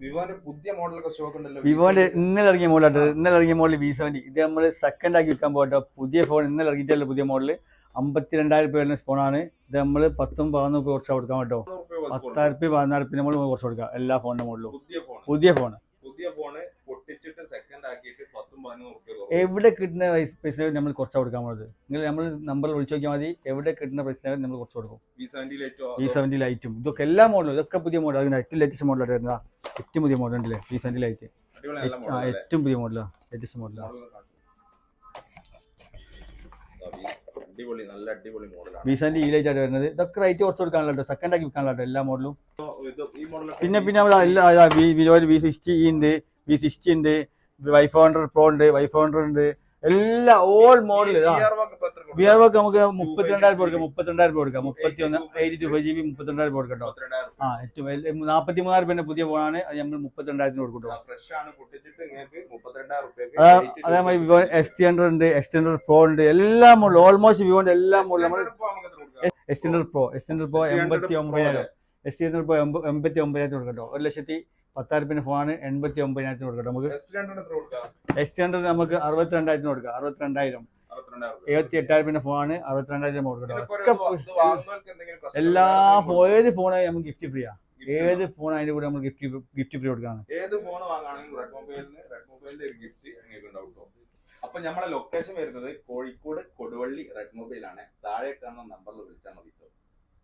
വിവോന്റെ പുതിയ മോഡലൊക്കെ സ്റ്റോക്ക് ഉണ്ടല്ലോ. വിവോന്റെ ഇന്നലെ ഇറങ്ങിയ മോഡലാണ്. ഇന്നലെ ഇറങ്ങിയ മോഡൽ V70. ഇത് നമ്മൾ സെക്കൻഡ് ആക്കി വിൽക്കാൻ പോകട്ടോ. പുതിയ ഫോൺ ഇന്നലെ ഇറങ്ങിയിട്ടല്ല പുതിയ മോഡൽ. 52,000 രൂപ വരുന്ന ഫോണാണ് ഇത്. നമ്മൾ 10-14 രൂപ കുറച്ച് കൊടുക്കാൻ കേട്ടോ. 10,000 14,000 നമ്മൾ കുറച്ച് കൊടുക്കാം എല്ലാ ഫോണിന്റെ മോഡലും. പുതിയ ഫോണ് പൊട്ടിച്ചിട്ട് സെക്കൻഡ് ആക്കിയിട്ട് 10-14 രൂപ. എവിടെ കിട്ടുന്ന പൈസ നമ്മൾ കുറച്ച് കൊടുക്കാൻ പോകുന്നത്. നിങ്ങൾ നമ്മൾ നമ്പർ വിളിച്ചു നോക്കിയാൽ മതി. എവിടെ കിട്ടുന്ന പൈസ നമ്മൾ കുറച്ച് കൊടുക്കും. V70 ലൈറ്റും ഇതൊക്കെ എല്ലാ മോഡലും ഇതൊക്കെ പുതിയ മോഡൽ. അതിന് ഏറ്റവും ലേറ്റസ്റ്റ് മോഡലായിട്ട് വരുന്നതാ. ഏറ്റവും പുതിയ മോഡൽ ഉണ്ടല്ലേ V70 ലൈറ്റ്. ഏറ്റവും പുതിയ മോഡലാണ്. ലേറ്റസ്റ്റ് മോഡലാണ്. V70 ഈ ലൈറ്റ് ആയിട്ട് വരുന്നത്. ഇതൊക്കെ റേറ്റ് കുറച്ച് കൊടുക്കാനുള്ള സെക്കൻഡ് ആക്കി വിൽക്കാനുള്ള എല്ലാ മോഡലും. പിന്നെ V60 ഉണ്ട്, V60 ഉണ്ട്, Y400 Pro ഉണ്ട്, Y400 ഉണ്ട്, എല്ലാ ഓൾ മോഡൽ. വിയർ വർക്ക് നമുക്ക് 32,000 കൊടുക്കാം. 32,000 കൊടുക്കാം. 82GB 32,000 കൊടുക്കട്ടോ. 43,000 പുതിയ ഫോണാണ്. അത് നമ്മൾ 32,000 കൊടുക്കട്ടോ. അതേമാതിരി വിവോ X300 ഉണ്ട്, X300 Pro ഉണ്ട്, എല്ലാ മോഡലും ഓൾമോസ്റ്റ് വിവോന്റെ എല്ലാ മോഡലും നമ്മൾ X300 Pro 89,000. X300 Pro 89,000 കൊടുക്കട്ടോ. 1,10,000 ഫോണാണ്. 89,000 കൊടുക്കട്ടോ. നമുക്ക് X300 നമുക്ക് 62,000 കൊടുക്കാം. 62,000. 78,000 ഫോണാണ്. 62,000 കൊടുക്കട്ടോ. എല്ലാ ഏത് ഫോണായി നമുക്ക് ഗിഫ്റ്റ് ഫ്രീ ആണ്. ഏത് ഫോൺ അതിന്റെ കൂടെ നമ്മൾ ഗിഫ്റ്റ് ഫ്രീ കൊടുക്കാണ്. ഏത് ഫോൺ വാങ്ങുകയാണെങ്കിലും റെഡ് മൊബൈലിന്റെ ഒരു ഗിഫ്റ്റ് നിങ്ങൾക്ക് ഉണ്ടാവും. അപ്പൊ നമ്മുടെ ലൊക്കേഷൻ വരുന്നത് കോഴിക്കോട് കൊടുവള്ളി റെഡ് മൊബൈലാണ്. താഴെ കാണുന്ന നമ്പറിൽ വിളിച്ചാൽ മതി.